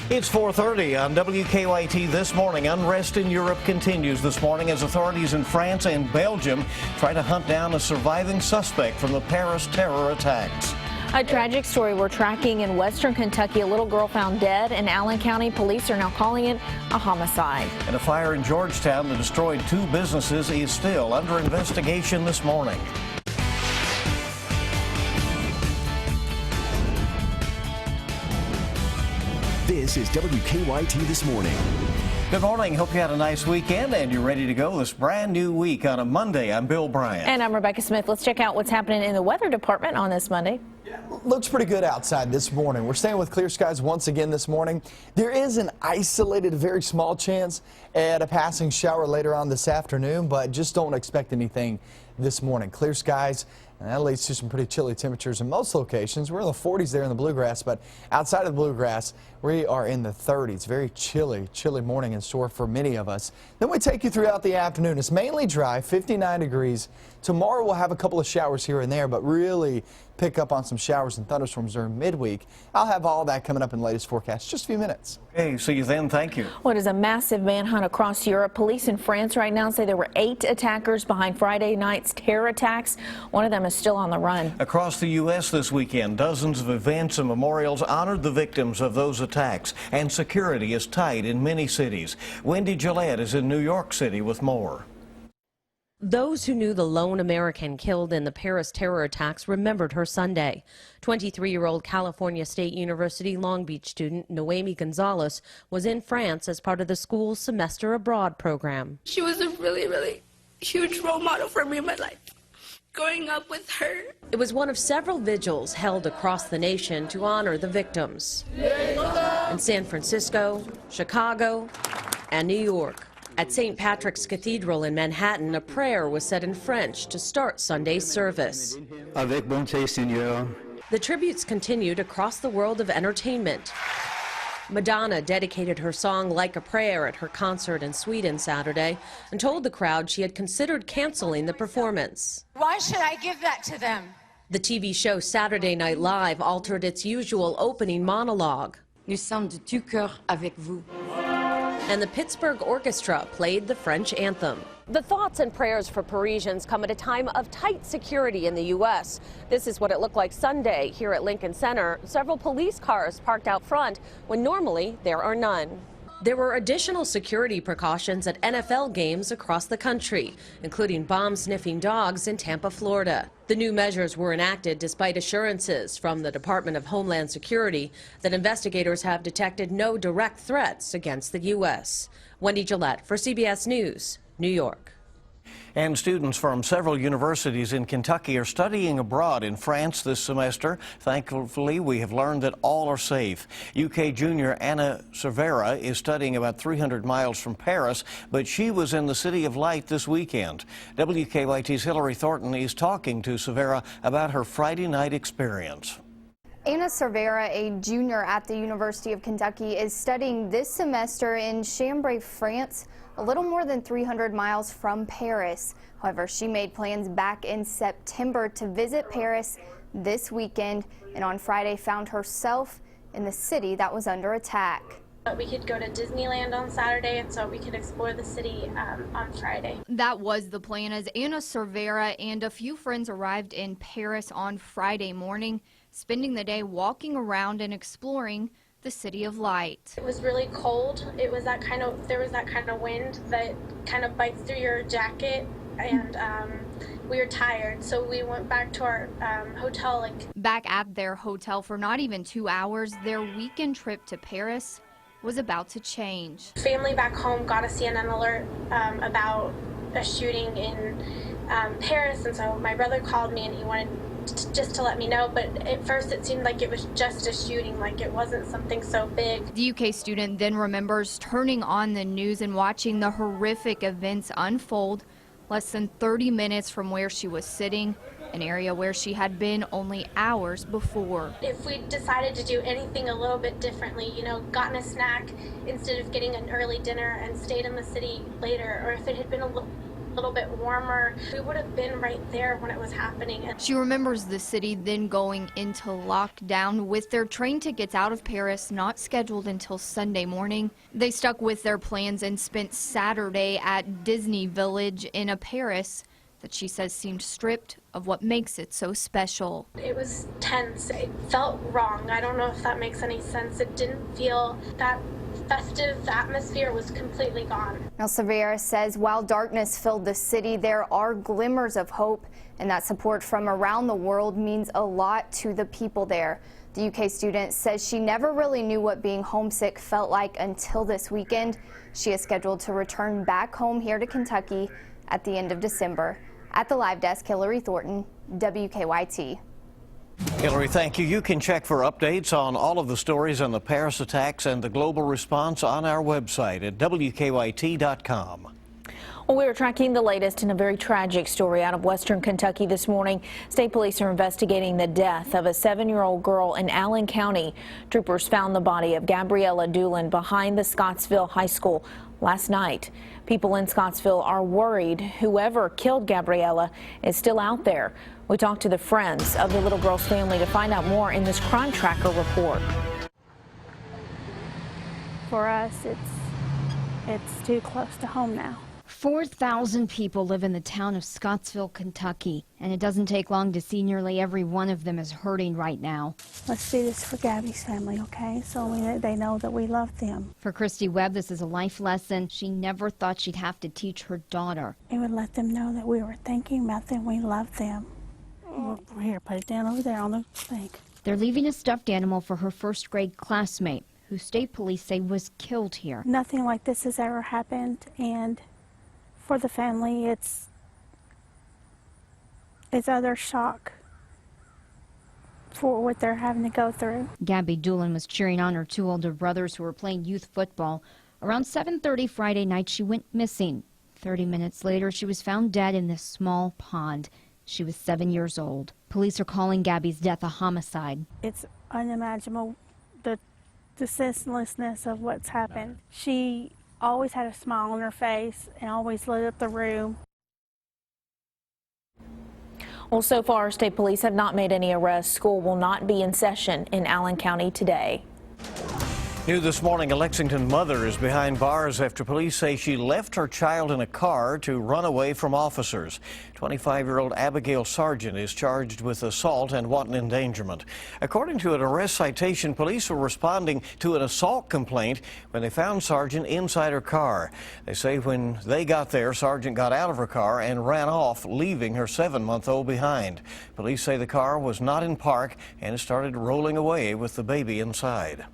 It's 4:30 on WKYT this morning. Unrest in Europe continues this morning as authorities in France and Belgium try to hunt down a surviving suspect from the Paris terror attacks. A tragic story we're tracking in western Kentucky. A little girl found dead in Allen County. Police are now calling it a homicide. And a fire in Georgetown that destroyed 2 businesses is still under investigation this morning. This is WKYT This Morning. Good morning. Hope you had a nice weekend and you're ready to go this brand new week on a Monday. I'm Bill Bryant. And I'm Rebecca Smith. Let's check out what's happening in the weather department on this Monday. Looks pretty good outside this morning. We're staying with clear skies once again this morning. There is an isolated, very small chance at a passing shower later on this afternoon, but just don't expect anything this morning. Clear skies, and that leads to some pretty chilly temperatures in most locations. We're in the 40s there in the bluegrass, but outside of the bluegrass, we are in the 30s. Very chilly morning in store for many of us. Then we take you throughout the afternoon. It's mainly dry, 59 degrees. Tomorrow we'll have a couple of showers here and there, but really pick up on some showers and thunderstorms during midweek. I'll have all that coming up in the latest forecast. Just a few minutes. Okay, see you then. Thank you. What is a massive manhunt across Europe? Police in France right now say there were 8 attackers behind Friday night's terror attacks. One of them is still on the run. Across the U.S. this weekend, dozens of events and memorials honored the victims of those attacks, and security is tight in many cities. Wendy Gillette is in New York City with more. Those who knew the lone American killed in the Paris terror attacks remembered her Sunday. 23-year-old California State University Long Beach student Noemi Gonzalez was in France as part of the school's semester abroad program. She was a really huge role model for me in my life. Growing up with her. It was one of several vigils held across the nation to honor the victims. In San Francisco, Chicago, and New York. At St. Patrick's Cathedral in Manhattan, a prayer was said in French to start Sunday's service. Avec bonté, Seigneur. The tributes continued across the world of entertainment. Madonna dedicated her song Like a Prayer at her concert in Sweden Saturday and told the crowd she had considered canceling the performance. Why should I give that to them? The TV show Saturday Night Live altered its usual opening monologue. Nous sommes de tout cœur avec vous. And the Pittsburgh Orchestra played the French anthem. The thoughts and prayers for Parisians come at a time of tight security in the U.S. This is what it looked like Sunday here at Lincoln Center. Several police cars parked out front when normally there are none. There were additional security precautions at NFL games across the country, including bomb-sniffing dogs in Tampa, Florida. The new measures were enacted despite assurances from the Department of Homeland Security that investigators have detected no direct threats against the U.S. Wendy Gillette for CBS News, New York. And students from several universities in Kentucky are studying abroad in France this semester. Thankfully, we have learned that all are safe. UK junior Anna Cervera is studying about 300 miles from Paris, but she was in the City of Light this weekend. WKYT's Hillary Thornton is talking to Cervera about her Friday night experience. Anna Cervera, a junior at the University of Kentucky, is studying this semester in Chambray, France, a little more than 300 miles from Paris. However, she made plans back in September to visit Paris this weekend, and on Friday found herself in the city that was under attack. We could go to Disneyland on Saturday, and so we could explore the city on Friday. That was the plan as Anna Cervera and a few friends arrived in Paris on Friday morning, spending the day walking around and exploring the City of Light. It was really cold. There was that kind of wind that kind of bites through your jacket, and we were tired, so we went back to our hotel. Back at their hotel for not even 2 hours, their weekend trip to Paris was about to change. Family back home got a CNN alert about a shooting in Paris, and so my brother called me and he wanted just to let me know, but at first it seemed like it was just a shooting, like it wasn't something so big. The UK student then remembers turning on the news and watching the horrific events unfold less than 30 minutes from where she was sitting, an area where she had been only hours before. If we decided to do anything a little bit differently, gotten a snack instead of getting an early dinner and stayed in the city later, or if it had been little bit warmer. We would have been right there when it was happening. She remembers the city then going into lockdown with their train tickets out of Paris not scheduled until Sunday morning. They stuck with their plans and spent Saturday at Disney Village in a Paris that she says seemed stripped of what makes it so special. It was tense. It felt wrong. I don't know if that makes any sense. It didn't feel that festive atmosphere was completely gone. Now, Cervera says while darkness filled the city, there are glimmers of hope, and that support from around the world means a lot to the people there. The UK student says she never really knew what being homesick felt like until this weekend. She is scheduled to return back home here to Kentucky at the end of December. At the live desk, Hillary Thornton, WKYT. Hillary, thank you. You can check for updates on all of the stories on the Paris attacks and the global response on our website at WKYT.com. Well, we're tracking the latest in a very tragic story out of western Kentucky this morning. State police are investigating the death of a 7-year-old girl in Allen County. Troopers found the body of Gabriella Doolin behind the Scottsville High School last night. People in Scottsville are worried whoever killed Gabriella is still out there. We talked to the friends of the little girl's family to find out more in this Crime Tracker report. For us, it's too close to home now. 4,000 people live in the town of Scottsville, Kentucky, and it doesn't take long to see nearly every one of them is hurting right now. Let's do this for Gabby's family, okay? So they know that we love them. For Christy Webb, this is a life lesson she never thought she'd have to teach her daughter. It would let them know that we were thinking about them, we love them. Here, put it down over there on the thing. They're leaving a stuffed animal for her first grade classmate, who state police say was killed here. Nothing like this has ever happened, and for the family, it's other shock for what they're having to go through. Gabby Doolin was cheering on her 2 older brothers who were playing youth football. Around 7:30 Friday night, she went missing. 30 minutes later, she was found dead in this small pond. She was 7 years old. Police are calling Gabby's death a homicide. It's unimaginable, the senselessness of what's happened. She always had a smile on her face and always lit up the room. Well, so far, state police have not made any arrests. School will not be in session in Allen County today. New this morning, a Lexington mother is behind bars after police say she left her child in a car to run away from officers. 25-year-old Abigail Sargent is charged with assault and wanton endangerment. According to an arrest citation, police were responding to an assault complaint when they found Sargent inside her car. They say when they got there, Sargent got out of her car and ran off, leaving her 7-month-old behind. Police say the car was not in park and started rolling away with the baby inside.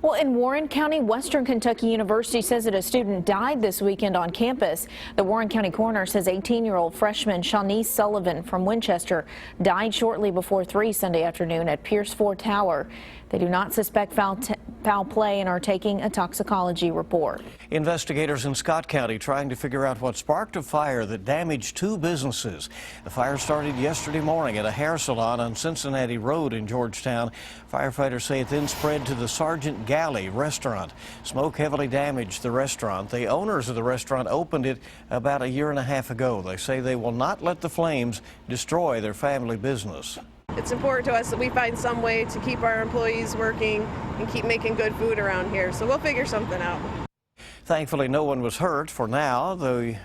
Well, in Warren County, Western Kentucky University says that a student died this weekend on campus. The Warren County coroner says 18-year-old freshman Shawnice Sullivan from Winchester died shortly before 3 Sunday afternoon at Pierce 4 Tower. They do not suspect foul play and are taking a toxicology report. Investigators in Scott County trying to figure out what sparked a fire that damaged 2 businesses. The fire started yesterday morning at a hair salon on Cincinnati Road in Georgetown. Firefighters say it then spread to the Sergeant Galley restaurant. Smoke heavily damaged the restaurant. The owners of the restaurant opened it about 1.5 years ago. They say they will not let the flames destroy their family business. It's important to us that we find some way to keep our employees working and keep making good food around here. So we'll figure something out. Thankfully, no one was hurt for now. The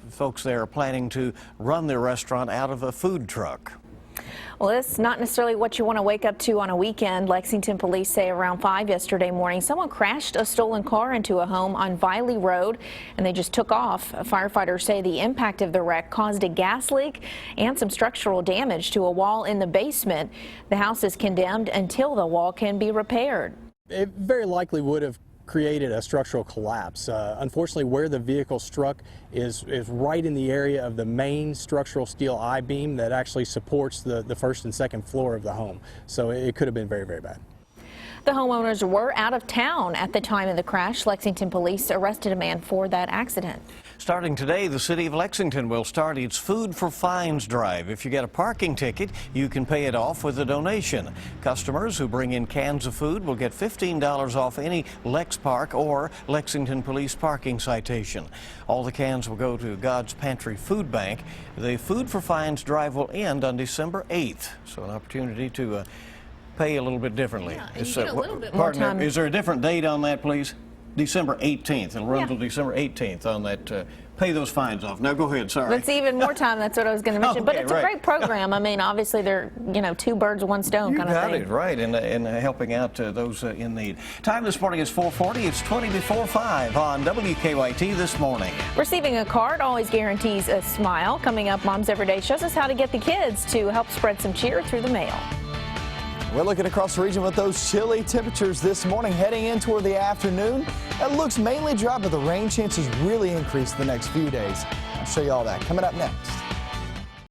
folks there are planning to run their restaurant out of a food truck. Well, it's not necessarily what you want to wake up to on a weekend. Lexington police say around 5 yesterday morning, someone crashed a stolen car into a home on Viley Road, and they just took off. Firefighters say the impact of the wreck caused a gas leak and some structural damage to a wall in the basement. The house is condemned until the wall can be repaired. It very likely would have created a structural collapse. Unfortunately, where the vehicle struck is right in the area of the main structural steel I-beam that actually supports the first and second floor of the home. So it could have been very, very bad. The homeowners were out of town at the time of the crash. Lexington police arrested a man for that accident. Starting today, the City of Lexington will start its Food for Fines drive. If you get a parking ticket, you can pay it off with a donation. Customers who bring in cans of food will get $15 off any Lex Park or Lexington Police parking citation. All the cans will go to God's Pantry Food Bank. The Food for Fines drive will end on December 8th, so an opportunity to pay a little bit differently. Yeah, and you get a little bit more time. Is there a different date on that, please? December 18th. It'll run until December 18th on that. Pay those fines off. Now go ahead. Sorry. It's even more time. That's what I was going to mention. Okay, but it's a great program. I mean, obviously they're, two birds, one stone kind of thing. You got it right, and helping out those in need. Time this morning is 4:40. It's 20 before 5 on WKYT this morning. Receiving a card always guarantees a smile. Coming up, Moms Every Day shows us how to get the kids to help spread some cheer through the mail. We're looking across the region with those chilly temperatures this morning, heading in toward the afternoon. It looks mainly dry, but the rain chances really increase the next few days. I'll show you all that coming up next.